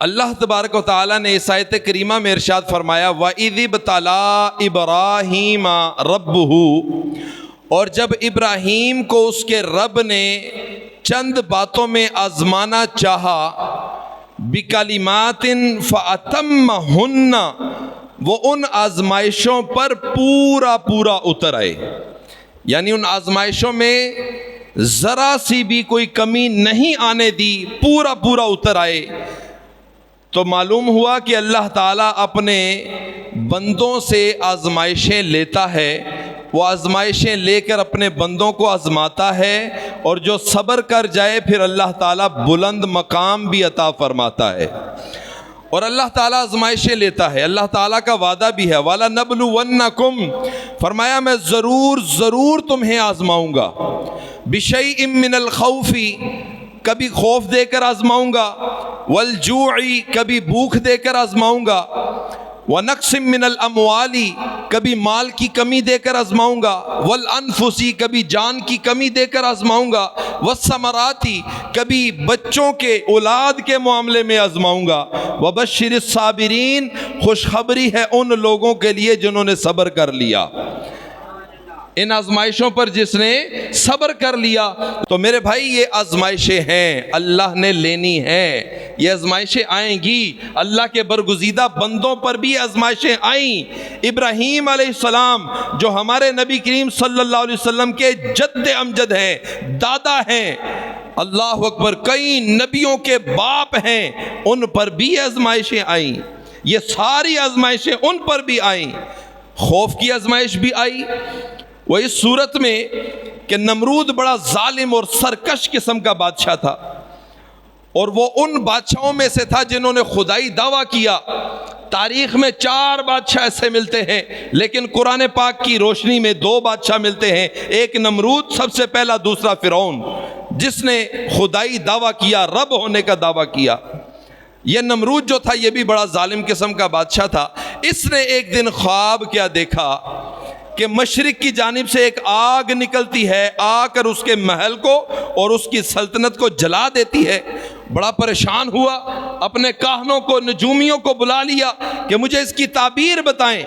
اللہ تبارک و تعالیٰ نے اس آیت کریمہ میں ارشاد فرمایا وَإِذِ ابْتَلَىٰ إِبْرَاهِيمَ رَبُّهُ، اور جب ابراہیم کو اس کے رب نے چند باتوں میں آزمانا چاہا، بِكَلِمَاتٍ فَأَتَمَّهُنَّ، وہ ان آزمائشوں پر پورا پورا اتر آئے، یعنی ان آزمائشوں میں ذرا سی بھی کوئی کمی نہیں آنے دی، پورا پورا اتر آئے۔ تو معلوم ہوا کہ اللہ تعالیٰ اپنے بندوں سے آزمائشیں لیتا ہے، وہ آزمائشیں لے کر اپنے بندوں کو آزماتا ہے، اور جو صبر کر جائے پھر اللہ تعالیٰ بلند مقام بھی عطا فرماتا ہے۔ اور اللہ تعالیٰ آزمائشیں لیتا ہے، اللہ تعالیٰ کا وعدہ بھی ہے وَلَنَبْلُوَنَّكُمْ، فرمایا میں ضرور تمہیں آزماؤں گا، بِشَيْءٍ مِّنَ الْخَوْفِ، کبھی خوف دے کر آزماؤں گا، والجوع، کبھی بھوک دے کر آزماؤں گا، ونقص من الاموال، کبھی مال کی کمی دے کر آزماؤں گا، والانفس، کبھی جان کی کمی دے کر آزماؤں گا، والثمرات، کبھی بچوں کے اولاد کے معاملے میں آزماؤں گا، وبشر الصابرین، خوشخبری ہے ان لوگوں کے لیے جنہوں نے صبر کر لیا۔ ان آزمائشوں پر جس نے صبر کر لیا، تو میرے بھائی یہ آزمائشیں ہیں، اللہ نے لینی ہیں، یہ آزمائشیں آئیں گی، اللہ کے برگزیدہ بندوں پر بھی آزمائشیں آئیں۔ ابراہیم علیہ السلام جو ہمارے نبی کریم صلی اللہ علیہ وسلم کے جد امجد ہیں، دادا ہیں، اللہ اکبر، کئی نبیوں کے باپ ہیں، ان پر بھی آزمائشیں آئیں، یہ ساری آزمائشیں ان پر بھی آئیں۔ خوف کی آزمائش بھی آئی، وہ اس صورت میں کہ نمرود بڑا ظالم اور سرکش قسم کا بادشاہ تھا، اور وہ ان بادشاہوں میں سے تھا جنہوں نے خدائی دعویٰ کیا۔ تاریخ میں 4 بادشاہ ایسے ملتے ہیں، لیکن قرآن پاک کی روشنی میں 2 بادشاہ ملتے ہیں، ایک نمرود سب سے پہلا، دوسرا فرعون، جس نے خدائی دعویٰ کیا، رب ہونے کا دعویٰ کیا۔ یہ نمرود جو تھا یہ بھی بڑا ظالم قسم کا بادشاہ تھا۔ اس نے ایک دن خواب کیا دیکھا کہ مشرق کی جانب سے ایک آگ نکلتی ہے، آ کر اس کے محل کو اور اس کی سلطنت کو جلا دیتی ہے۔ بڑا پریشان ہوا، اپنے کاہنوں کو، نجومیوں کو بلا لیا کہ مجھے اس کی تعبیر بتائیں۔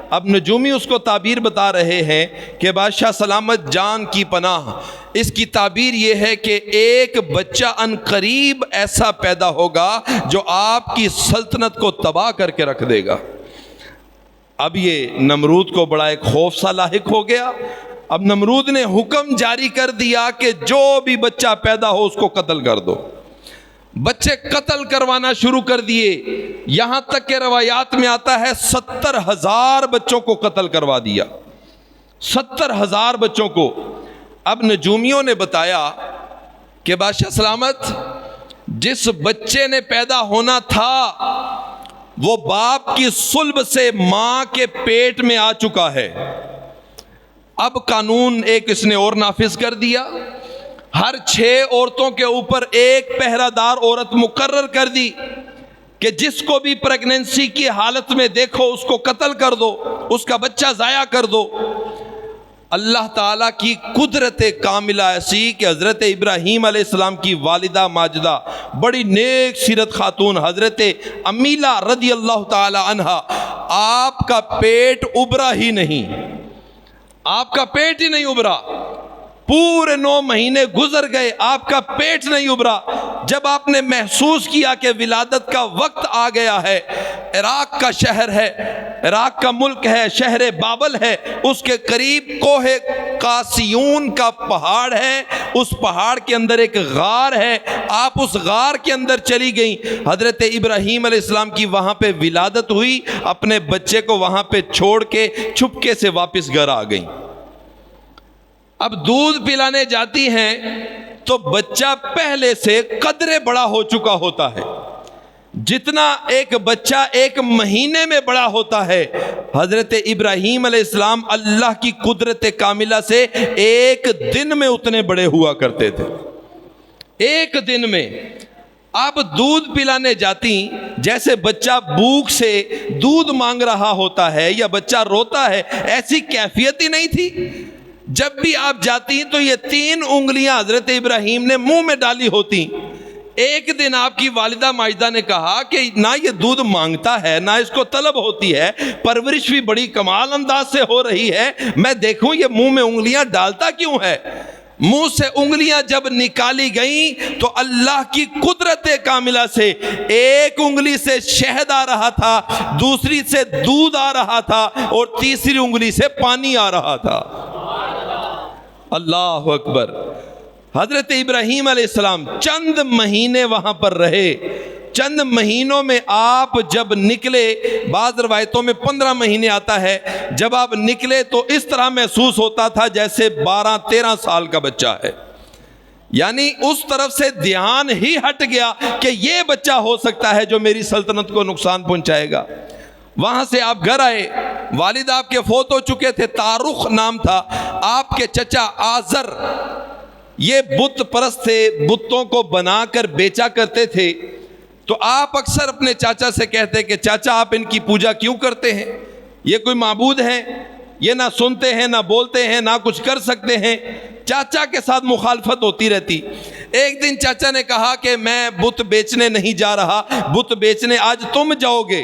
اب نجومی اس کو تعبیر بتا رہے ہیں کہ بادشاہ سلامت جان کی پناہ، اس کی تعبیر یہ ہے کہ ایک بچہ ان قریب ایسا پیدا ہوگا جو آپ کی سلطنت کو تباہ کر کے رکھ دے گا۔ اب یہ نمرود کو بڑا ایک خوف سا لاحق ہو گیا۔ اب نمرود نے حکم جاری کر دیا کہ جو بھی بچہ پیدا ہو اس کو قتل کر دو۔ بچے قتل کروانا شروع کر دیے، یہاں تک کہ روایات میں آتا ہے 70,000 بچوں کو قتل کروا دیا، 70,000 بچوں کو۔ اب نجومیوں نے بتایا کہ بادشاہ سلامت، جس بچے نے پیدا ہونا تھا وہ باپ کی صلب سے ماں کے پیٹ میں آ چکا ہے۔ اب قانون ایک اس نے اور نافذ کر دیا، ہر 6 عورتوں کے اوپر ایک پہرہ دار عورت مقرر کر دی کہ جس کو بھی پریگننسی کی حالت میں دیکھو اس کو قتل کر دو، اس کا بچہ ضائع کر دو۔ اللہ تعالیٰ کی قدرت کاملہ ایسی کہ حضرت ابراہیم علیہ السلام کی والدہ ماجدہ، بڑی نیک سیرت خاتون حضرت امیلہ رضی اللہ تعالی عنہا، آپ کا پیٹ ابھرا ہی نہیں، آپ کا پیٹ ہی نہیں ابھرا، پورے 9 مہینے گزر گئے، آپ کا پیٹ نہیں ابھرا۔ جب آپ نے محسوس کیا کہ ولادت کا وقت آ گیا ہے، عراق کا شہر ہے، عراق کا ملک ہے، شہر بابل ہے، اس کے قریب کوہ قاسیون کا پہاڑ ہے، اس پہاڑ کے اندر ایک غار ہے، آپ اس غار کے اندر چلی گئیں۔ حضرت ابراہیم علیہ السلام کی وہاں پہ ولادت ہوئی، اپنے بچے کو وہاں پہ چھوڑ کے چھپکے سے واپس گھر آ گئیں۔ اب دودھ پلانے جاتی ہیں تو بچہ پہلے سے قدرے بڑا ہو چکا ہوتا ہے، جتنا ایک بچہ 1 مہینے میں بڑا ہوتا ہے، حضرت ابراہیم علیہ السلام اللہ کی قدرت کاملہ سے 1 دن میں اتنے بڑے ہوا کرتے تھے، 1 دن میں۔ اب دودھ پلانے جاتی، جیسے بچہ بھوک سے دودھ مانگ رہا ہوتا ہے یا بچہ روتا ہے، ایسی کیفیت ہی نہیں تھی۔ جب بھی آپ جاتی تو یہ 3 انگلیاں حضرت ابراہیم نے منہ میں ڈالی ہوتی، ایک دن آپ کی والدہ ماجدہ نے کہا کہ نہ یہ دودھ مانگتا ہے نہ اس کو طلب ہوتی ہے، پرورش بھی بڑی کمال انداز سے ہو رہی ہے، میں دیکھوں یہ منہ میں انگلیاں ڈالتا کیوں ہے؟ منہ سے انگلیاں جب نکالی گئیں تو اللہ کی قدرت کاملہ سے ایک انگلی سے شہد آ رہا تھا، دوسری سے دودھ آ رہا تھا، اور تیسری انگلی سے پانی آ رہا تھا۔ اللہ اکبر۔ حضرت ابراہیم علیہ السلام چند مہینے وہاں پر رہے۔ چند مہینوں میں آپ جب نکلے، بعض روایتوں میں 15 مہینے آتا ہے، جب آپ نکلے تو اس طرح محسوس ہوتا تھا جیسے 12-13 سال کا بچہ ہے۔ یعنی اس طرف سے دھیان ہی ہٹ گیا کہ یہ بچہ ہو سکتا ہے جو میری سلطنت کو نقصان پہنچائے گا۔ وہاں سے آپ گھر آئے، والد آپ کے فوت ہو چکے تھے، تارخ نام تھا۔ آپ کے چچا آزر یہ بت پرست تھے، بتوں کو بنا کر بیچا کرتے تھے۔ تو آپ اکثر اپنے چاچا سے کہتے کہ چاچا آپ ان کی پوجا کیوں کرتے ہیں؟ یہ کوئی معبود ہیں؟ یہ نہ سنتے ہیں نہ بولتے ہیں نہ کچھ کر سکتے ہیں۔ چاچا کے ساتھ مخالفت ہوتی رہتی۔ ایک دن چاچا نے کہا کہ میں بت بیچنے نہیں جا رہا، بت بیچنے آج تم جاؤ گے۔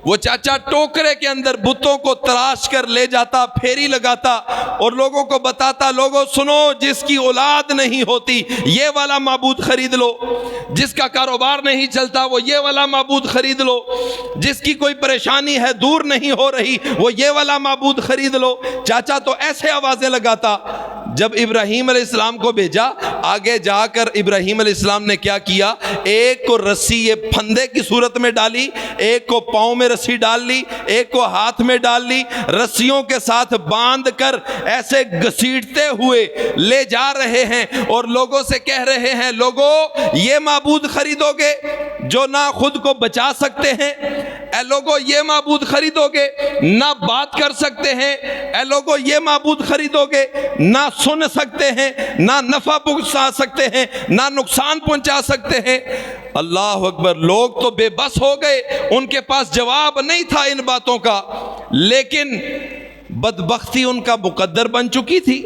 وہ چاچا ٹوکرے کے اندر بتوں کو تراش کر لے جاتا، پھیری لگاتا اور لوگوں کو بتاتا، لوگوں سنو، جس کی اولاد نہیں ہوتی یہ والا معبود خرید لو، جس کا کاروبار نہیں چلتا وہ یہ والا معبود خرید لو، جس کی کوئی پریشانی ہے دور نہیں ہو رہی وہ یہ والا معبود خرید لو۔ چاچا تو ایسے آوازیں لگاتا۔ جب ابراہیم علیہ السلام کو بھیجا، آگے جا کر ابراہیم علیہ السلام نے کیا کیا، ایک کو رسی یہ پھندے کی صورت میں ڈالی، ایک کو پاؤں میں رسی ڈال لی، ایک کو ہاتھ میں ڈال لی، رسیوں کے ساتھ باندھ کر ایسے گھسیٹتے ہوئے لے جا رہے ہیں اور لوگوں سے کہہ رہے ہیں، لوگوں یہ معبود خریدو گے جو نہ خود کو بچا سکتے ہیں؟ اے لوگوں یہ معبود خریدو گے نہ بات کر سکتے ہیں؟ اے لوگوں یہ معبود خریدو گے نہ سن سکتے ہیں، نہ نفع پہنچا سکتے ہیں، نہ نقصان پہنچا سکتے ہیں؟ اللہ اکبر۔ لوگ تو بے بس ہو گئے، ان کے پاس جواب نہیں تھا ان باتوں کا، لیکن بدبختی ان کا مقدر بن چکی تھی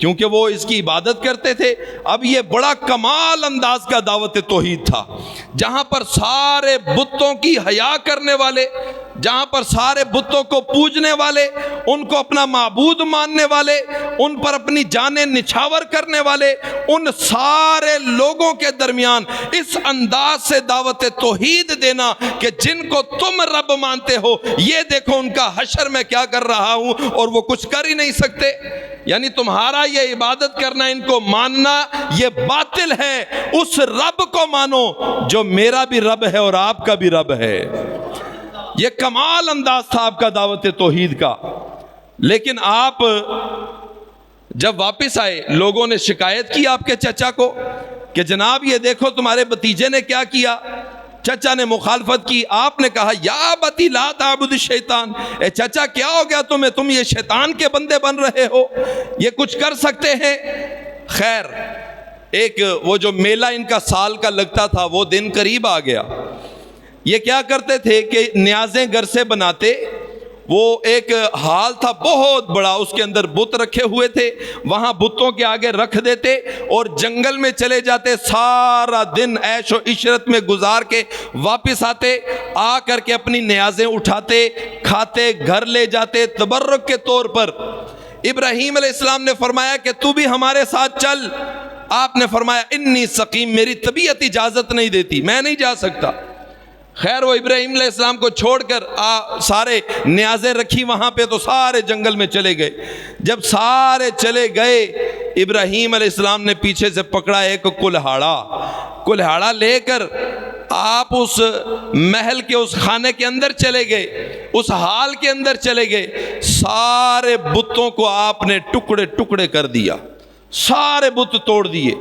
کیونکہ وہ اس کی عبادت کرتے تھے۔ اب یہ بڑا کمال انداز کا دعوت توحید تھا، جہاں پر سارے بتوں کی حیا کرنے والے، جہاں پر سارے بتوں کو پوجنے والے، ان کو اپنا معبود ماننے والے، ان پر اپنی جانیں نچھاور کرنے والے، ان سارے لوگوں کے درمیان اس انداز سے دعوت توحید دینا کہ جن کو تم رب مانتے ہو یہ دیکھو ان کا حشر میں کیا کر رہا ہوں اور وہ کچھ کر ہی نہیں سکتے۔ یعنی تمہارا یہ عبادت کرنا، ان کو ماننا یہ باطل ہے، اس رب کو مانو جو میرا بھی رب ہے اور آپ کا بھی رب ہے۔ یہ کمال انداز تھا آپ کا دعوت توحید کا۔ لیکن آپ جب واپس آئے، لوگوں نے شکایت کی آپ کے چچا کو کہ جناب یہ دیکھو تمہارے بھتیجے نے کیا کیا۔ چچا نے مخالفت کی۔ آپ نے کہا یا بتی لا تعبد الشیطان، اے چچا کیا ہو گیا تمہیں، تم یہ شیطان کے بندے بن رہے ہو، یہ کچھ کر سکتے ہیں؟ خیر، ایک وہ جو میلہ ان کا سال کا لگتا تھا وہ دن قریب آ گیا۔ یہ کیا کرتے تھے کہ نیازیں گھر سے بناتے، وہ ایک ہال تھا بہت بڑا، اس کے اندر بت رکھے ہوئے تھے، وہاں بتوں کے آگے رکھ دیتے اور جنگل میں چلے جاتے، سارا دن عیش و عشرت میں گزار کے واپس آتے، آ کر کے اپنی نیازیں اٹھاتے، کھاتے، گھر لے جاتے تبرک کے طور پر۔ ابراہیم علیہ السلام نے فرمایا کہ تو بھی ہمارے ساتھ چل۔ آپ نے فرمایا انی سقیم، میری طبیعت اجازت نہیں دیتی، میں نہیں جا سکتا۔ خیر وہ ابراہیم علیہ السلام کو چھوڑ کر سارے نیازیں رکھی وہاں پہ تو سارے جنگل میں چلے گئے۔ جب سارے چلے گئے، ابراہیم علیہ السلام نے پیچھے سے پکڑا ایک کلہاڑا لے کر آپ اس محل کے اس خانے کے اندر چلے گئے، اس حال کے اندر چلے گئے۔ سارے بتوں کو آپ نے ٹکڑے ٹکڑے کر دیا، سارے بت توڑ دیے،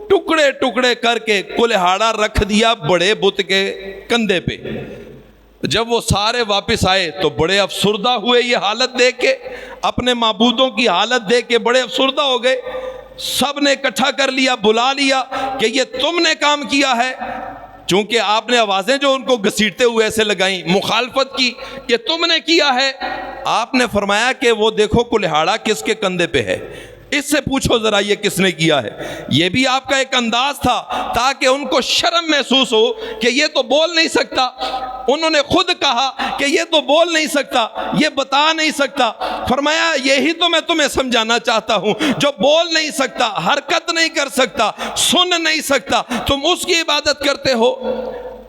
ٹکڑے ٹکڑے کر کے کلہاڑا رکھ دیا بڑے بت کے کندھے پہ۔ جب وہ سارے واپس آئے تو بڑے افسردہ ہوئے، یہ حالت دیکھ کے، اپنے معبودوں کی حالت دیکھ کے بڑے افسردہ ہو گئے۔ سب نے اکٹھا کر لیا، بلا لیا کہ یہ تم نے کام کیا ہے، چونکہ آپ نے آوازیں جو ان کو گھسیٹتے ہوئے ایسے لگائیں، مخالفت کی، یہ تم نے کیا ہے۔ آپ نے فرمایا کہ وہ دیکھو کلہاڑا کس کے کندھے پہ ہے، اس سے پوچھو ذرا یہ کس نے کیا ہے. یہ بھی آپ کا ایک انداز تھا تاکہ ان کو شرم محسوس ہو کہ یہ تو بول نہیں سکتا. انہوں نے خود کہا کہ یہ تو بول نہیں سکتا, یہ بتا نہیں سکتا. فرمایا یہی تو میں تمہیں سمجھانا چاہتا ہوں, جو بول نہیں سکتا, حرکت نہیں کر سکتا, سن نہیں سکتا, تم اس کی عبادت کرتے ہو.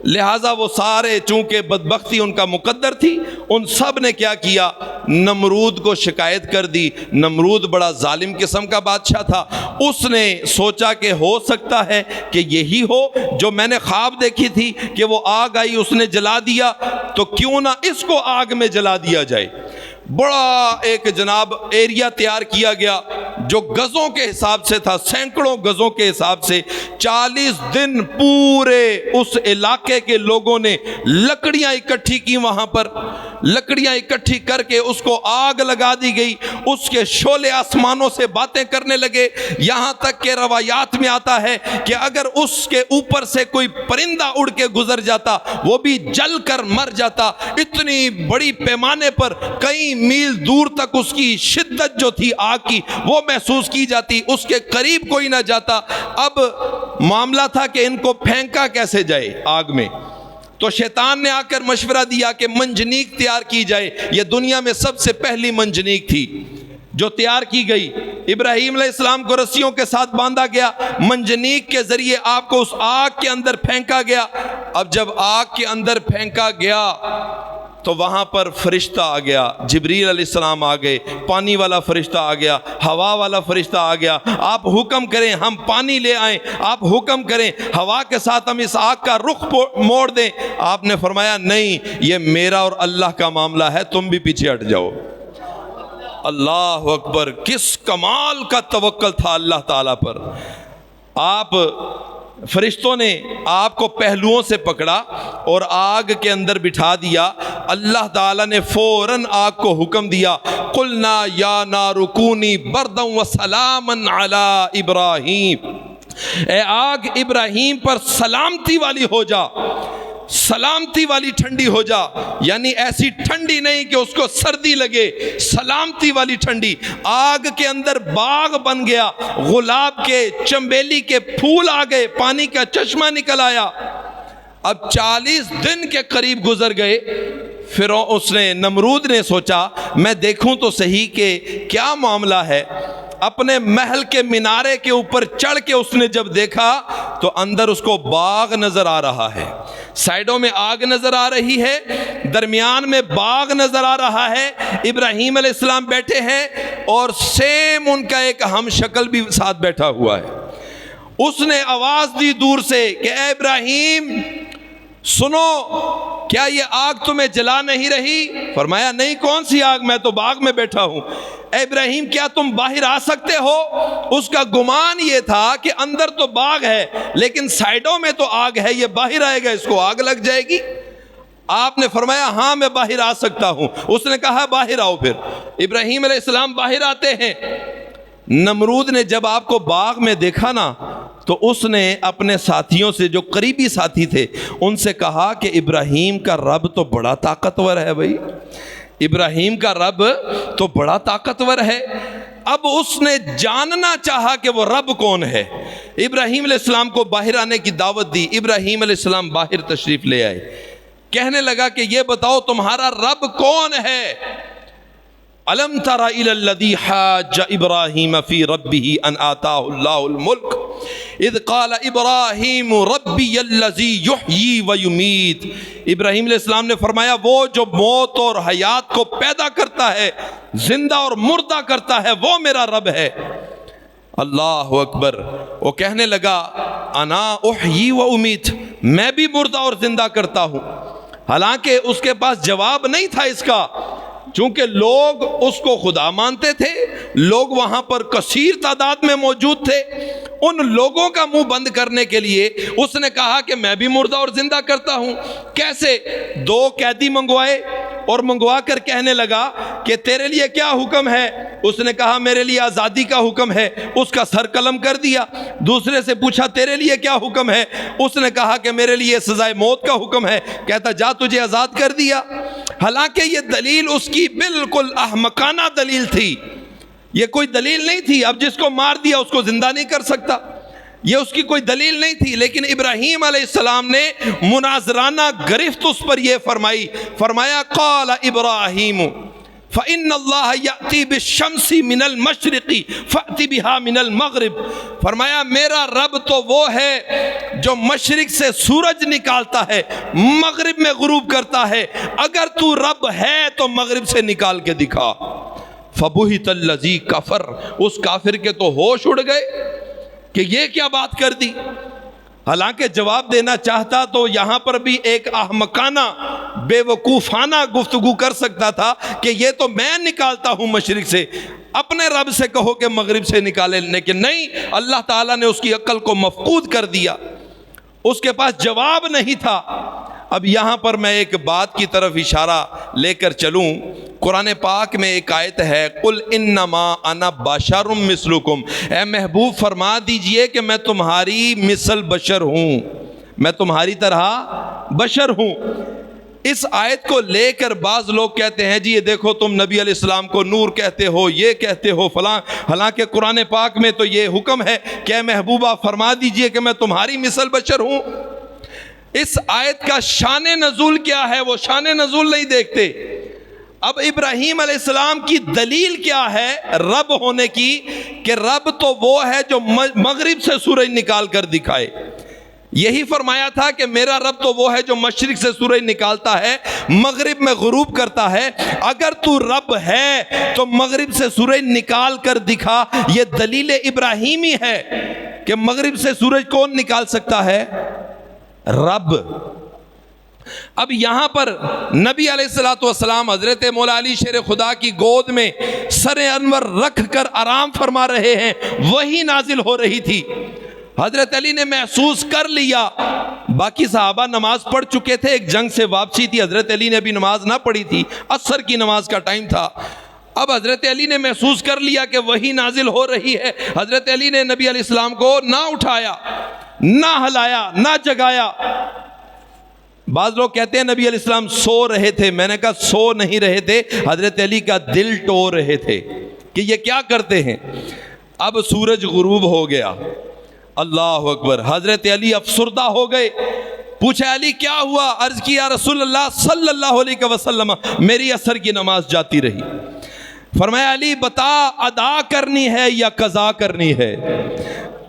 لہٰذا وہ سارے, چونکہ بدبختی ان کا مقدر تھی, ان سب نے کیا کیا, نمرود کو شکایت کر دی. نمرود بڑا ظالم قسم کا بادشاہ تھا. اس نے سوچا کہ ہو سکتا ہے کہ یہی ہو جو میں نے خواب دیکھی تھی کہ وہ آگ آئی اس نے جلا دیا, تو کیوں نہ اس کو آگ میں جلا دیا جائے. بڑا ایک جناب ایریا تیار کیا گیا جو گزوں کے حساب سے تھا, سینکڑوں گزوں کے حساب سے. 40 دن پورے اس علاقے کے لوگوں نے لکڑیاں اکٹھی کی, وہاں پر لکڑیاں اکٹھی کر کے اس کو آگ لگا دی گئی. اس کے شعلے آسمانوں سے باتیں کرنے لگے, یہاں تک کہ روایات میں آتا ہے کہ اگر اس کے اوپر سے کوئی پرندہ اڑ کے گزر جاتا وہ بھی جل کر مر جاتا. اتنی بڑی پیمانے پر کئی میل دور تک اس کی شدت جو تھی آگ کی وہ محسوس کی جاتی, اس کے قریب کوئی نہ جاتا. اب معاملہ تھا کہ ان کو پھینکا کیسے جائے آگ میں. تو شیطان نے آ کر مشورہ دیا کہ منجنیق تیار کی جائے. یہ دنیا میں سب سے پہلی منجنیق تھی جو تیار کی گئی. ابراہیم علیہ السلام کو رسیوں کے ساتھ باندھا گیا, منجنیق کے ذریعے آپ کو اس آگ کے اندر پھینکا گیا. اب جب آگ کے اندر پھینکا گیا تو وہاں پر فرشتہ آ گیا, جبریل علیہ السلام آ گئے, پانی والا فرشتہ آ گیا, ہوا والا فرشتہ آ گیا. آپ حکم کریں ہم پانی لے آئیں, آپ حکم کریں ہوا کے ساتھ ہم اس آگ کا رخ موڑ دیں. آپ نے فرمایا نہیں, یہ میرا اور اللہ کا معاملہ ہے, تم بھی پیچھے ہٹ جاؤ. اللہ اکبر, کس کمال کا توکل تھا اللہ تعالیٰ پر. آپ فرشتوں نے آپ کو پہلوؤں سے پکڑا اور آگ کے اندر بٹھا دیا. اللہ تعالیٰ نے فوراً آگ کو حکم دیا, قلنا یا نار کونی بردا وسلاما علی ابراہیم, اے آگ ابراہیم پر سلامتی والی ہو جا, سلامتی والی ٹھنڈی ہو جا. یعنی ایسی ٹھنڈی نہیں کہ اس کو سردی لگے, سلامتی والی ٹھنڈی. آگ کے اندر باغ بن گیا, گلاب کے, چنبیلی کے پھول آ گئے, پانی کا چشمہ نکل آیا. اب 40 دن کے قریب گزر گئے. پھر اس نے, نمرود نے سوچا میں دیکھوں تو صحیح کہ کیا معاملہ ہے. اپنے محل کے مینارے کے اوپر چڑھ کے اس نے جب دیکھا تو اندر اس کو باغ نظر آ رہا ہے, سائیڈوں میں آگ نظر آ رہی ہے, درمیان میں باغ نظر آ رہا ہے. ابراہیم علیہ السلام بیٹھے ہیں اور سیم ان کا ایک ہم شکل بھی ساتھ بیٹھا ہوا ہے. اس نے آواز دی دور سے کہ اے ابراہیم سنو, کیا یہ آگ تمہیں جلا نہیں رہی؟ فرمایا نہیں, کون سی آگ, میں تو باغ میں بیٹھا ہوں. اے ابراہیم کیا تم باہر آ سکتے ہو؟ اس کا گمان یہ تھا کہ اندر تو باغ ہے لیکن سائیڈوں میں تو آگ ہے, یہ باہر آئے گا اس کو آگ لگ جائے گی. آپ نے فرمایا ہاں میں باہر آ سکتا ہوں. اس نے کہا باہر آؤ. پھر ابراہیم علیہ السلام باہر آتے ہیں. نمرود نے جب آپ کو باغ میں دیکھا نا تو اس نے اپنے ساتھیوں سے, جو قریبی ساتھی تھے, ان سے کہا کہ ابراہیم کا رب تو بڑا طاقتور ہے بھائی, ابراہیم کا رب تو بڑا طاقتور ہے. اب اس نے جاننا چاہا کہ وہ رب کون ہے. ابراہیم علیہ السلام کو باہر آنے کی دعوت دی. ابراہیم علیہ السلام باہر تشریف لے آئے. کہنے لگا کہ یہ بتاؤ تمہارا رب کون ہے؟ الم تر الی الذی حاج ابراہیم فی ربہ ان آتاہ اللہ الملک اذ قال ابراہیم ربی الذی یحیی و یمیت. ابراہیم علیہ السلام نے فرمایا وہ جو موت اور حیات کو پیدا کرتا ہے, زندہ اور مردہ کرتا ہے, وہ میرا رب ہے. اللہ اکبر. وہ کہنے لگا انا احیی و امیت, میں بھی مردہ اور زندہ کرتا ہوں. حالانکہ اس کے پاس جواب نہیں تھا اس کا, چونکہ لوگ اس کو خدا مانتے تھے, لوگ وہاں پر کثیر تعداد میں موجود تھے. ان لوگوں کا منہ بند کرنے کے لیے اس نے کہا کہ میں بھی مردہ اور زندہ کرتا ہوں. کیسے؟ 2 قیدی منگوائے اور منگوا کر کہنے لگا کہ تیرے لیے کیا حکم ہے؟ اس نے کہا میرے لیے آزادی کا حکم ہے. اس کا سر قلم کر دیا. دوسرے سے پوچھا تیرے لیے کیا حکم ہے؟ اس نے کہا کہ میرے لیے سزائے موت کا حکم ہے. کہتا جا تجھے آزاد کر دیا. حالانکہ یہ دلیل اس کی بالکل احمقانہ دلیل تھی. یہ کوئی دلیل نہیں تھی. اب جس کو مار دیا اس کو زندہ نہیں کر سکتا, یہ اس کی کوئی دلیل نہیں تھی. لیکن ابراہیم علیہ السلام نے مناظرانہ گرفت اس پر یہ فرمایا قال ابراہیم فَإِنَّ اللَّهَ يَأْتِي بِالشَّمْسِ مِنَ الْمَشْرِقِ فَأْتِ بِهَا مِنَ الْمَغْرِبِ. فرمایا میرا رب تو وہ ہے جو مشرق سے سورج نکالتا ہے, مغرب میں غروب کرتا ہے, اگر تو رب ہے تو مغرب سے نکال کے دکھا. فَبُهِتَ الَّذِي كَفَرَ, اس کافر کے تو ہوش اڑ گئے کہ یہ کیا بات کر دی. حالانکہ جواب دینا چاہتا تو یہاں پر بھی ایک احمقانہ بے وقوفانہ گفتگو کر سکتا تھا کہ یہ تو میں نکالتا ہوں مشرق سے, اپنے رب سے کہو کہ مغرب سے نکالے. لیکن نہیں, اللہ تعالیٰ نے اس کی عقل کو مفقود کر دیا, اس کے پاس جواب نہیں تھا. اب یہاں پر میں ایک بات کی طرف اشارہ لے کر چلوں. قرآن پاک میں ایک آیت ہے قل انما انا بشر مثلکم, اے محبوب فرما دیجئے کہ میں تمہاری مثل بشر ہوں, میں تمہاری طرح بشر ہوں. اس آیت کو لے کر بعض لوگ کہتے ہیں جی یہ دیکھو تم نبی علیہ السلام کو نور کہتے ہو, یہ کہتے ہو فلاں, حالانکہ قرآن پاک میں تو یہ حکم ہے کہ اے محبوبہ فرما دیجئے کہ میں تمہاری مثل بشر ہوں. اس آیت کا شان نزول کیا ہے وہ شان نزول نہیں دیکھتے. اب ابراہیم علیہ السلام کی دلیل کیا ہے رب ہونے کی, کہ رب تو وہ ہے جو مغرب سے سورج نکال کر دکھائے. یہی فرمایا تھا کہ میرا رب تو وہ ہے جو مشرق سے سورج نکالتا ہے, مغرب میں غروب کرتا ہے. اگر تو رب ہے تو مغرب سے سورج نکال کر دکھا. یہ دلیل ابراہیمی ہے کہ مغرب سے سورج کون نکال سکتا ہے؟ رب. اب یہاں پر نبی علیہ السلام حضرت مولا علی شیر خدا کی گود میں سر انور رکھ کر آرام فرما رہے ہیں, وہی نازل ہو رہی تھی. حضرت علی نے محسوس کر لیا, باقی صحابہ نماز پڑھ چکے تھے, ایک جنگ سے واپسی تھی, حضرت علی نے ابھی نماز نہ پڑھی تھی, عصر کی نماز کا ٹائم تھا. اب حضرت علی نے محسوس کر لیا کہ وہی نازل ہو رہی ہے. حضرت علی نے نبی علیہ السلام کو نہ اٹھایا, نہ ہلایا, نہ جگایا. بعض لوگ کہتے ہیں نبی علیہ السلام سو رہے تھے. میں نے کہا سو نہیں رہے تھے, حضرت علی کا دل ٹو رہے تھے کہ یہ کیا کرتے ہیں. اب سورج غروب ہو گیا, اللہ اکبر. حضرت علی افسردہ ہو گئے. پوچھا علی کیا ہوا؟ عرض کیا رسول اللہ صلی اللہ علیہ وسلم میری عصر کی نماز جاتی رہی. فرمایا علی بتا ادا کرنی ہے یا قضا کرنی ہے؟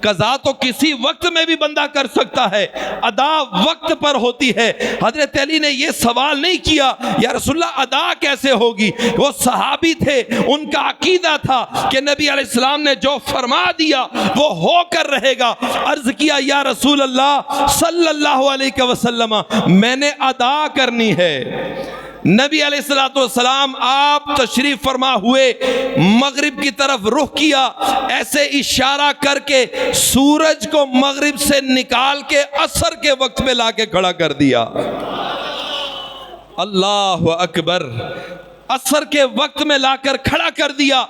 قضا تو کسی وقت میں بھی بندہ کر سکتا ہے, ادا وقت پر ہوتی ہے. حضرت علی نے یہ سوال نہیں کیا یا رسول اللہ ادا کیسے ہوگی. وہ صحابی تھے, ان کا عقیدہ تھا کہ نبی علیہ السلام نے جو فرما دیا وہ ہو کر رہے گا. عرض کیا یا رسول اللہ صلی اللہ علیہ وسلم میں نے ادا کرنی ہے. نبی علیہ السلام آپ تشریف فرما ہوئے, مغرب کی طرف رخ کیا, ایسے اشارہ کر کے سورج کو مغرب سے نکال کے عصر کے وقت میں لا کے کھڑا کر دیا. اللہ اکبر. عصر کے وقت میں لا کر کھڑا کر دیا.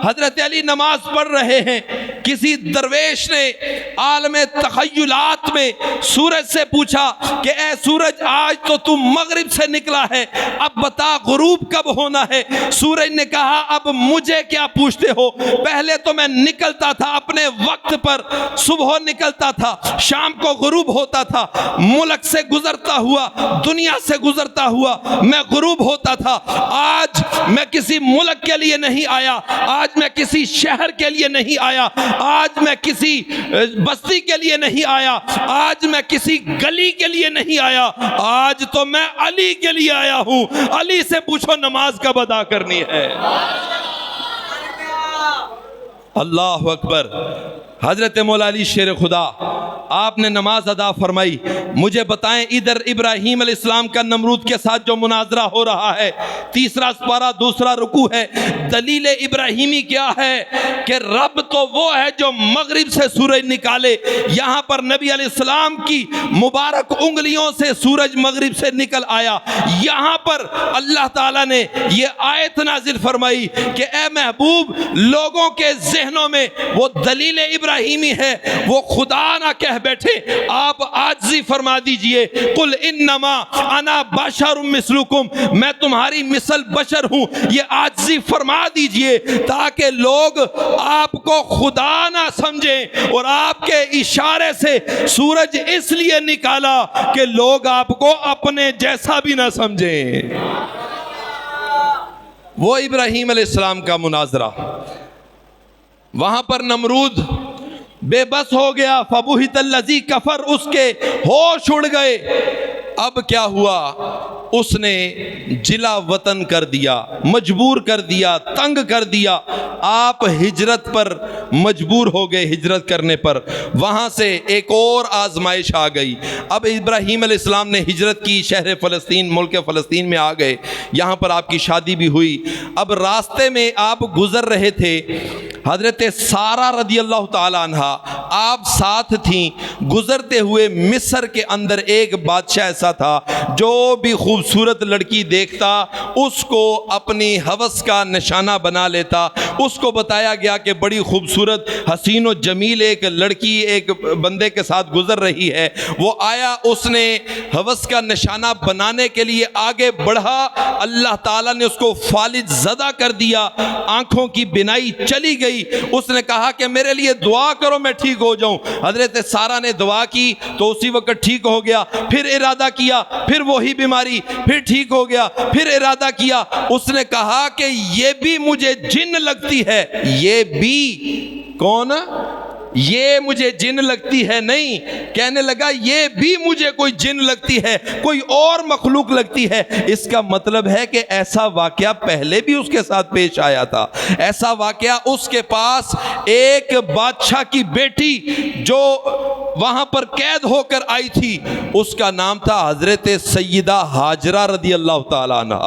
حضرت علی نماز پڑھ رہے ہیں. کسی درویش نے عالم تخیلات میں سورج سے پوچھا کہ اے سورج آج تو تم مغرب سے نکلا ہے, اب بتا غروب کب ہونا ہے؟ سورج نے کہا اب مجھے کیا پوچھتے ہو, پہلے تو میں نکلتا تھا اپنے وقت پر, صبح نکلتا تھا, شام کو غروب ہوتا تھا, ملک سے گزرتا ہوا, دنیا سے گزرتا ہوا میں غروب ہوتا تھا. آج میں کسی ملک کے لیے نہیں آیا, آج میں کسی شہر کے لیے نہیں آیا, آج میں کسی بستی کے لیے نہیں آیا, آج میں کسی گلی کے لیے نہیں آیا, آج تو میں علی کے لیے آیا ہوں. علی سے پوچھو نماز کب ادا کرنی ہے. اللہ اکبر. حضرت مولا علی شیر خدا آپ نے نماز ادا فرمائی. مجھے بتائیں ادھر ابراہیم علیہ السلام کا نمرود کے ساتھ جو مناظرہ ہو رہا ہے, تیسرا سپارہ دوسرا رکوع ہے. دلیل ابراہیمی کیا ہے کہ رب تو وہ ہے جو مغرب سے سورج نکالے. یہاں پر نبی علیہ السلام کی مبارک انگلیوں سے سورج مغرب سے نکل آیا. یہاں پر اللہ تعالیٰ نے یہ آیت نازل فرمائی کہ اے محبوب لوگوں کے ذہنوں میں وہ دلیل ابراہیم ابراہیمی ہے وہ خدا نہ کہہ بیٹھے، آپ عاجزی فرما دیجئے، قل انما انا بشر مثلکم، میں تمہاری مثل بشر ہوں، یہ عاجزی فرما دیجئے تاکہ لوگ آپ کو خدا نہ سمجھیں۔ اور آپ کے اشارے سے سورج اس لیے نکالا کہ لوگ آپ کو اپنے جیسا بھی نہ سمجھیں۔ وہ ابراہیم علیہ السلام کا مناظرہ، وہاں پر نمرود بے بس ہو گیا، فبہت الذی کفر، اس کے ہوش اڑ گئے۔ اب کیا ہوا؟ اس نے جلا وطن کر دیا، مجبور کر دیا، تنگ کر دیا۔ آپ ہجرت پر مجبور ہو گئے، ہجرت کرنے پر وہاں سے ایک اور آزمائش آ گئی۔ اب ابراہیم علیہ السلام نے ہجرت کی، شہر فلسطین، ملک فلسطین میں آ گئے، یہاں پر آپ کی شادی بھی ہوئی۔ اب راستے میں آپ گزر رہے تھے، حضرت سارہ رضی اللہ تعالی عنہ آپ ساتھ تھیں، گزرتے ہوئے مصر کے اندر ایک بادشاہ ایسا تھا جو بھی خوبصورت لڑکی دیکھتا اس کو اپنی ہوس کا نشانہ بنا لیتا۔ اس کو بتایا گیا کہ بڑی خوبصورت حسین و جمیل ایک لڑکی ایک بندے کے ساتھ گزر رہی ہے، وہ آیا، اس نے ہوس کا نشانہ بنانے کے لیے آگے بڑھا، اللہ تعالیٰ نے اس کو فالج زدہ کر دیا، آنکھوں کی بینائی چلی گئی۔ اس نے کہا کہ میرے لیے دعا کرو میں ٹھیک ہو جاؤں۔ حضرت سارہ نے دعا کی تو اسی وقت ٹھیک ہو گیا، پھر ارادہ کیا، پھر وہی بیماری، پھر ٹھیک ہو گیا، پھر ارادہ کیا۔ اس نے کہا کہ یہ بھی مجھے جن لگتی ہے، یہ بھی کون؟ یہ مجھے جن لگتی ہے نہیں، کہنے لگا یہ بھی مجھے کوئی جن لگتی ہے، کوئی اور مخلوق لگتی ہے۔ اس کا مطلب ہے کہ ایسا واقعہ پہلے بھی اس کے ساتھ پیش آیا تھا۔ ایسا واقعہ اس کے پاس ایک بادشاہ کی بیٹی جو وہاں پر قید ہو کر آئی تھی، اس کا نام تھا حضرت سیدہ ہاجرہ رضی اللہ تعالیٰ عنہ۔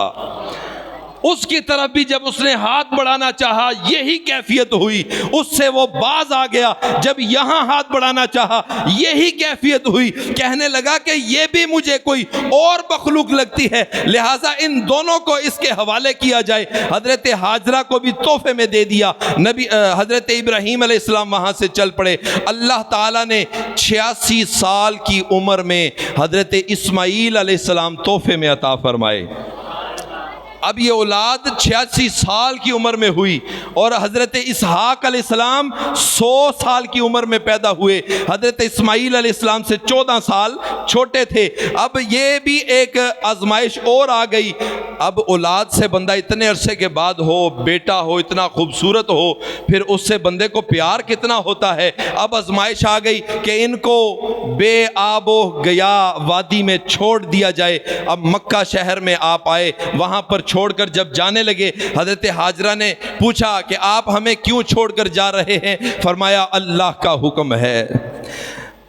اس کی طرف بھی جب اس نے ہاتھ بڑھانا چاہا یہی کیفیت ہوئی، اس سے وہ باز آ گیا۔ جب یہاں ہاتھ بڑھانا چاہا یہی کیفیت ہوئی، کہنے لگا کہ یہ بھی مجھے کوئی اور مخلوق لگتی ہے، لہٰذا ان دونوں کو اس کے حوالے کیا جائے۔ حضرت ہاجرہ کو بھی تحفے میں دے دیا۔ حضرت ابراہیم علیہ السلام وہاں سے چل پڑے۔ اللہ تعالیٰ نے 86 سال کی عمر میں حضرت اسماعیل علیہ السلام تحفے میں عطا فرمائے۔ اب یہ اولاد 86 سال کی عمر میں ہوئی، اور حضرت اسحاق علیہ السلام 100 سال کی عمر میں پیدا ہوئے۔ حضرت اسماعیل علیہ السلام سے 14 سال چھوٹے تھے۔ اب یہ بھی ایک آزمائش اور آ گئی۔ اب اولاد سے بندہ اتنے عرصے کے بعد ہو، بیٹا ہو اتنا خوبصورت ہو، پھر اس سے بندے کو پیار کتنا ہوتا ہے۔ اب آزمائش آ گئی کہ ان کو بے آب و گیا وادی میں چھوڑ دیا جائے۔ اب مکہ شہر میں آپ آئے، وہاں پر چھوڑ کر جب جانے لگے، حضرت ہاجرہ نے پوچھا کہ آپ ہمیں کیوں چھوڑ کر جا رہے ہیں؟ فرمایا اللہ کا حکم ہے۔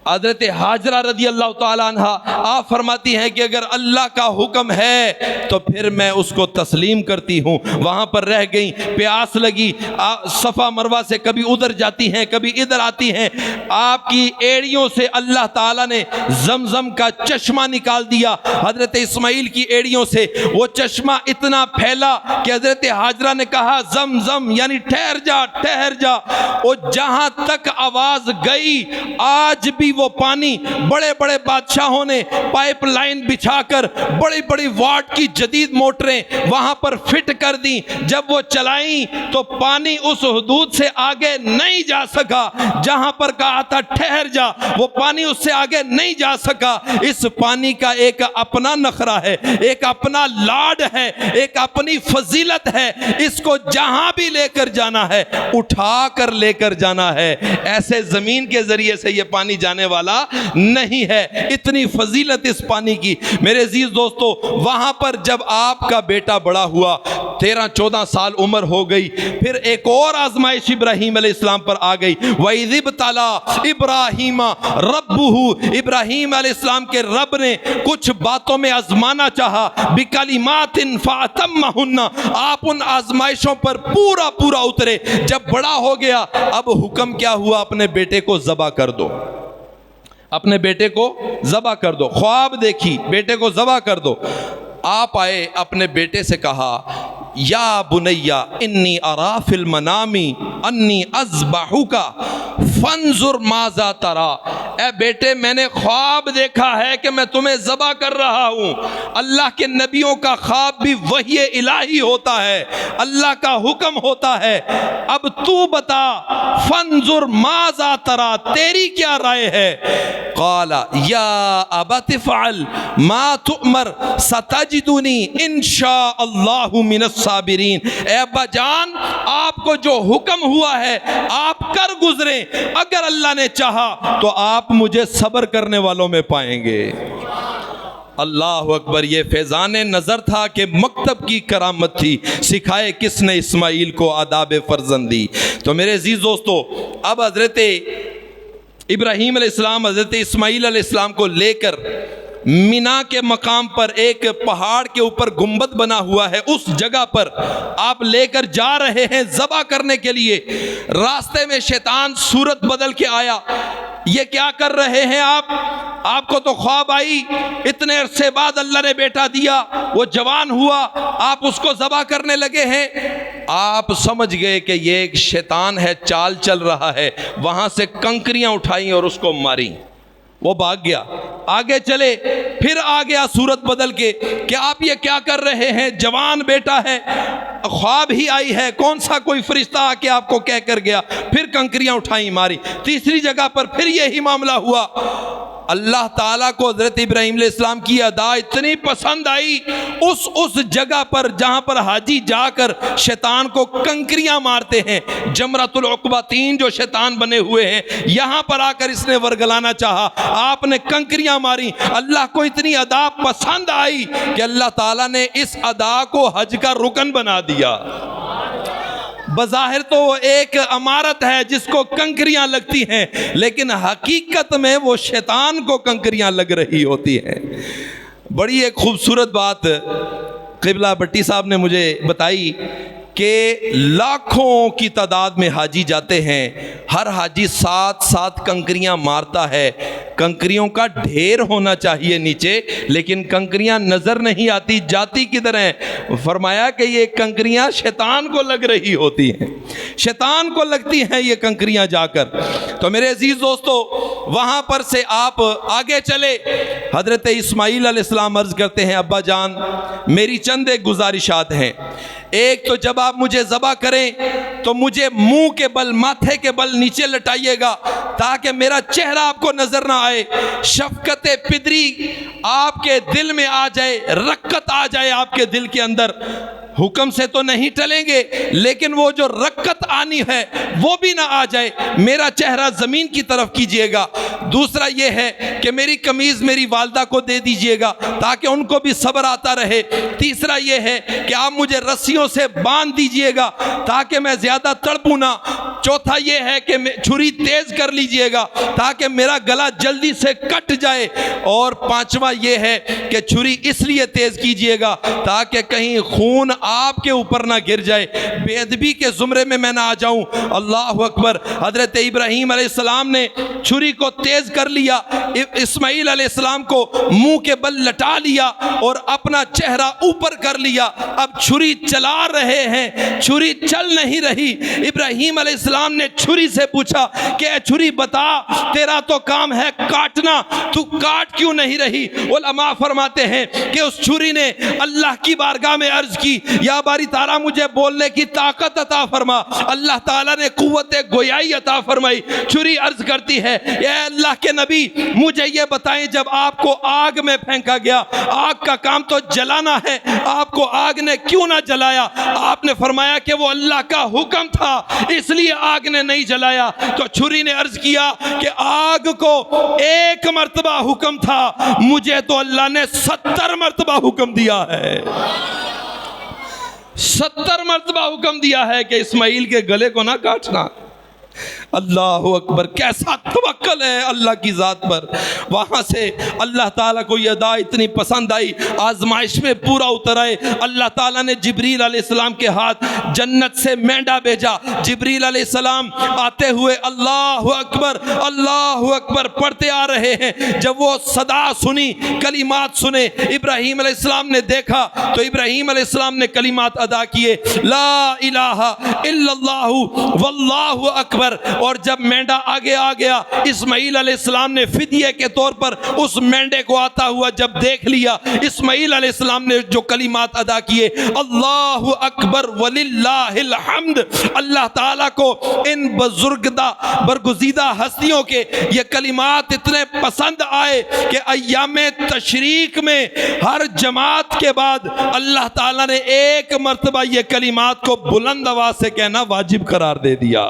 حضرت ہاجرہ رضی اللہ تعالیٰ عنہ آپ فرماتی ہیں کہ اگر اللہ کا حکم ہے تو پھر میں اس کو تسلیم کرتی ہوں۔ وہاں پر رہ گئیں، پیاس لگی، صفا مروہ سے کبھی ادھر جاتی ہیں کبھی ادھر آتی ہیں۔ آپ کی ایڑیوں سے اللہ تعالیٰ نے زمزم کا چشمہ نکال دیا۔ حضرت اسماعیل کی ایڑیوں سے وہ چشمہ اتنا پھیلا کہ حضرت ہاجرہ نے کہا زمزم یعنی ٹھہر جا ٹھہر جا۔ اور جہاں تک آواز گئی آج بھی وہ پانی بڑے بڑے بادشاہوں نے پائپ لائن بچھا کر بڑی بڑی واٹ کی جدید موٹریں وہاں پر فٹ کر دیں، جب وہ چلائیں تو پانی اس حدود سے آگے نہیں جا سکا۔ جہاں پر کہا تھا ٹھہر جا وہ پانی اس سے آگے نہیں جا سکا۔ اس پانی کا ایک اپنا نخرہ ہے، ایک اپنا لاڈ ہے، ایک اپنی فضیلت ہے۔ اس کو جہاں بھی لے کر جانا ہے اٹھا کر لے کر جانا ہے، ایسے زمین کے ذریعے سے یہ پانی جانے والا نہیں ہے۔ اتنی فضیلت اس پانی کی۔ میرے عزیز دوستو، وہاں پر جب آپ کا بیٹا بڑا ہوا، 13-14 سال عمر ہو گئی، پھر ایک اور آزمائش ابراہیم علیہ السلام پر آ گئی۔ وَإِذِ ابْتَلَىٰ إِبْرَاهِيمَ رَبُّهُ، ابراہیم علیہ السلام کے رب نے کچھ باتوں میں آزمانا چاہا، بِكَلِمَاتٍ فَأَتَمَّهُنَّ، آپ ان آزمائشوں پر پورا پورا اترے۔ جب بڑا ہو گیا اب حکم کیا ہوا؟ اپنے بیٹے کو ذبح کر دو، اپنے بیٹے کو ذبح کر دو۔ خواب دیکھی بیٹے کو ذبح کر دو۔ آپ آئے اپنے بیٹے سے کہا یا بنیا انی ارا فی المنام انی اذبحک فانظر ماذا ترى، اے بیٹے میں نے خواب دیکھا ہے کہ میں تمہیں ذبح کر رہا ہوں۔ اللہ کے نبیوں کا خواب بھی وحی الہی ہوتا ہے، اللہ کا حکم ہوتا ہے۔ اب تو بتا فانظر ماذا ترى، تیری کیا رائے ہے؟ قال یا ابت افعل ما تؤمر ستجدنی ان شاء اللہ من الصابرین، اے ابا جان آپ کو جو حکم ہوا ہے آپ کر گزریں، اگر اللہ نے چاہا تو آپ مجھے صبر کرنے والوں میں پائیں گے۔ اللہ اکبر، یہ فیضان نظر تھا کہ مکتب کی کرامت تھی، سکھائے کس نے اسماعیل کو آداب فرزندی۔ تو میرے عزیز دوستو، اب حضرت ابراہیم علیہ السلام حضرت اسماعیل علیہ السلام کو لے کر مینا کے مقام پر ایک پہاڑ کے اوپر گنبد بنا ہوا ہے، اس جگہ پر آپ لے کر جا رہے ہیں ذبح کرنے کے لیے۔ راستے میں شیطان صورت بدل کے آیا، یہ کیا کر رہے ہیں آپ کو تو خواب آئی، اتنے عرصے بعد اللہ نے بیٹا دیا، وہ جوان ہوا، آپ اس کو ذبح کرنے لگے ہیں۔ آپ سمجھ گئے کہ یہ ایک شیطان ہے، چال چل رہا ہے، وہاں سے کنکریاں اٹھائیں اور اس کو ماری، وہ بھاگ گیا۔ آگے چلے، پھر آ گیا صورت بدل کے کہ آپ یہ کیا کر رہے ہیں، جوان بیٹا ہے، خواب ہی آئی ہے، کون سا کوئی فرشتہ آ کے آپ کو کہہ کر گیا، پھر کنکریاں اٹھائیں ماری۔ تیسری جگہ پر پھر یہی معاملہ ہوا۔ اللہ تعالیٰ کو حضرت ابراہیم علیہ السلام کی ادا اتنی پسند آئی، اس جگہ پر جہاں پر حاجی جا کر شیطان کو کنکریاں مارتے ہیں، جمرۃ العقبہ 3 جو شیطان بنے ہوئے ہیں، یہاں پر آ کر اس نے ورگلانا چاہا، آپ نے کنکریاں ماری۔ اللہ کو اتنی ادا پسند آئی کہ اللہ تعالیٰ نے اس ادا کو حج کا رکن بنا دیا۔ بظاہر تو وہ ایک عمارت ہے جس کو کنکریاں لگتی ہیں، لیکن حقیقت میں وہ شیطان کو کنکریاں لگ رہی ہوتی ہیں۔ بڑی ایک خوبصورت بات قبلہ بٹی صاحب نے مجھے بتائی کہ لاکھوں کی تعداد میں حاجی جاتے ہیں، ہر حاجی 7 کنکریاں مارتا ہے، کنکریوں کا ڈھیر ہونا چاہیے نیچے، لیکن کنکریاں نظر نہیں آتی، جاتی کدھر ہیں؟ فرمایا کہ یہ کنکریاں شیطان کو لگ رہی ہوتی ہیں، شیطان کو لگتی ہیں یہ کنکریاں جا کر۔ تو میرے عزیز دوستو، وہاں پر سے آپ آگے چلے، حضرت اسماعیل علیہ السلام عرض کرتے ہیں ابا جان میری چند ایک گزارشات ہیں۔ ایک تو جب آپ مجھے ذبح کریں تو مجھے منہ کے بل، ماتھے کے بل نیچے لٹائیے گا تاکہ میرا چہرہ آپ کو نظر نہ آئے، شفقت پدری آپ کے دل میں آ جائے، رقت آ جائے آپ کے دل کے اندر۔ حکم سے تو نہیں ٹلیں گے، لیکن وہ جو رقت آنی ہے وہ بھی نہ آ جائے، میرا چہرہ زمین کی طرف کیجئے گا۔ دوسرا یہ ہے کہ میری قمیض میری والدہ کو دے دیجئے گا تاکہ ان کو بھی صبر آتا رہے۔ تیسرا یہ ہے کہ آپ مجھے رسیوں سے باندھ دیجئے گا تاکہ میں زیادہ تڑپوں نہ۔ چوتھا یہ ہے کہ چھری تیز کر لیجئے گا تاکہ میرا گلا جلدی سے کٹ جائے۔ اور پانچواں یہ ہے کہ چھری اس لیے تیز کیجئے گا تاکہ کہیں خون آپ کے اوپر نہ گر جائے، بے ادبی کے زمرے میں میں نہ آ جاؤں۔ اللہ اکبر۔ حضرت ابراہیم علیہ السلام نے چھری کو تیز کر لیا، اسماعیل علیہ السلام کو منہ کے بل لٹا لیا اور اپنا چہرہ اوپر کر لیا۔ اب چھری چلا رہے ہیں، چھری چل نہیں رہی۔ ابراہیم علیہ السلام نے چھری سے پوچھا کہ اے چھری بتا، تیرا تو کام ہے کاٹنا، تو کاٹ کیوں نہیں رہی؟ علماء فرماتے ہیں کہ اس چھری نے اللہ کی بارگاہ میں عرض کی یا باری تعالیٰ مجھے بولنے کی طاقت عطا فرما۔ اللہ تعالیٰ نے قوت گویائی عطا فرمائی۔ چھری عرض کرتی ہے اے اللہ کے نبی مجھے یہ بتائیں، جب آپ کو آگ میں پھینکا گیا، آگ کا کام تو جلانا ہے، آپ کو آگ نے کیوں نہ جلایا؟ آپ نے فرمایا کہ وہ اللہ کا حکم تھا اس لیے آگ نے نہیں جلایا۔ تو چھری نے عرض کیا کہ آگ کو 1 مرتبہ حکم تھا، مجھے تو اللہ نے 70 مرتبہ حکم دیا ہے۔ 70 مرتبہ حکم دیا ہے کہ اسماعیل کے گلے کو نہ کاٹنا۔ اللہ اکبر، کیسا توکل ہے اللہ کی ذات پر۔ وہاں سے اللہ تعالیٰ کو یہ ادا اتنی پسند آئی، آزمائش میں پورا اتر آئے۔ اللہ تعالیٰ نے جبریل علیہ السلام کے ہاتھ جنت سے مینڈا بھیجا۔ جبریل علیہ السلام آتے ہوئے اللہ اکبر پڑھتے آ رہے ہیں۔ جب وہ صدا سنی، کلمات سنے، ابراہیم علیہ السلام نے دیکھا تو ابراہیم علیہ السلام نے کلمات ادا کیے، لا الہ الا اللہ واللہ اکبر۔ اور جب مینڈا آگے آ گیا، اسماعیل علیہ السلام نے فدیے کے طور پر اس مینڈے کو آتا ہوا جب دیکھ لیا، اسماعیل علیہ السلام نے جو کلمات ادا کیے، اللہ اکبر وللہ الحمد، اللہ تعالیٰ کو ان برگزیدہ ہستیوں کے یہ کلمات اتنے پسند آئے کہ ایام تشریق میں ہر جماعت کے بعد اللہ تعالیٰ نے ایک مرتبہ یہ کلمات کو بلند آواز سے کہنا واجب قرار دے دیا۔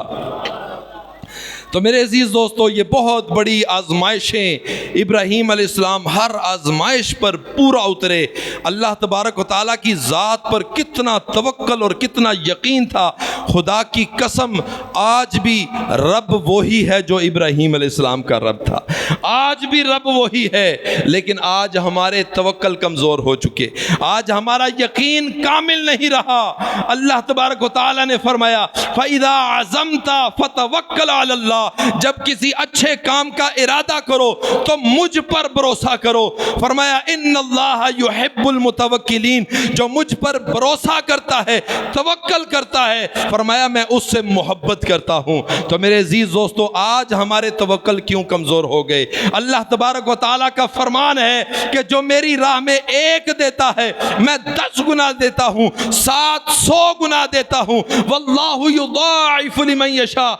تو میرے عزیز دوستو، یہ بہت بڑی آزمائشیں، ابراہیم علیہ السلام ہر آزمائش پر پورا اترے۔ اللہ تبارک و تعالیٰ کی ذات پر کتنا توکل اور کتنا یقین تھا۔ خدا کی قسم، آج بھی رب وہی ہے جو ابراہیم علیہ السلام کا رب تھا، آج بھی رب وہی ہے، لیکن آج ہمارے توکل کمزور ہو چکے، آج ہمارا یقین کامل نہیں رہا۔ اللہ تبارک و تعالیٰ نے فرمایا فَإِذَا عَزَمْتَ فَتَوَكَّلْ عَلَى اللَّهِ، جب کسی اچھے کام کا ارادہ کرو تو مجھ پر بھروسہ کرو۔ فرمایا ان اللہ یحب المتوکلین، جو مجھ پر بھروسہ کرتا ہے، توکل کرتا ہے، فرمایا میں اس سے محبت کرتا ہوں۔ تو میرے عزیز دوستو، آج ہمارے توکل کیوں کمزور ہو گئے؟ اللہ تبارک و تعالیٰ کا فرمان ہے کہ جو میری راہ میں ایک دیتا ہے میں 10 گنا دیتا ہوں، 700 گنا دیتا ہوں۔ واللہ یضاعف لمن یشاء،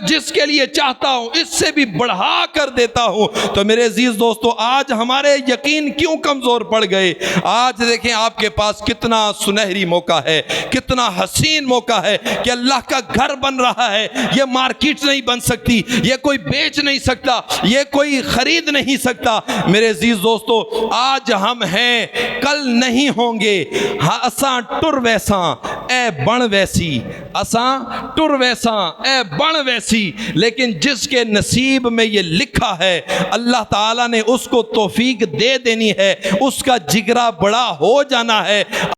جس کے لیے چاہتا ہوں اس سے بھی بڑھا کر دیتا ہوں۔ تو میرے عزیز دوستو، آج ہمارے یقین کیوں کمزور پڑ گئے؟ آج دیکھیں آپ کے پاس کتنا سنہری موقع ہے، کتنا حسین موقع ہے کہ اللہ کا گھر بن رہا ہے۔ یہ مارکیٹ نہیں بن سکتی، یہ کوئی بیچ نہیں سکتا، یہ کوئی خرید نہیں سکتا۔ میرے عزیز دوستو، آج ہم ہیں، کل نہیں ہوں گے۔ ہاں اساں ٹر ویساں اے بن ویسی، اساں ٹر ویساں اے بن ویسی، لیکن جس کے نصیب میں یہ لکھا ہے اللہ تعالیٰ نے اس کو توفیق دے دینی ہے، اس کا جگرہ بڑا ہو جانا ہے۔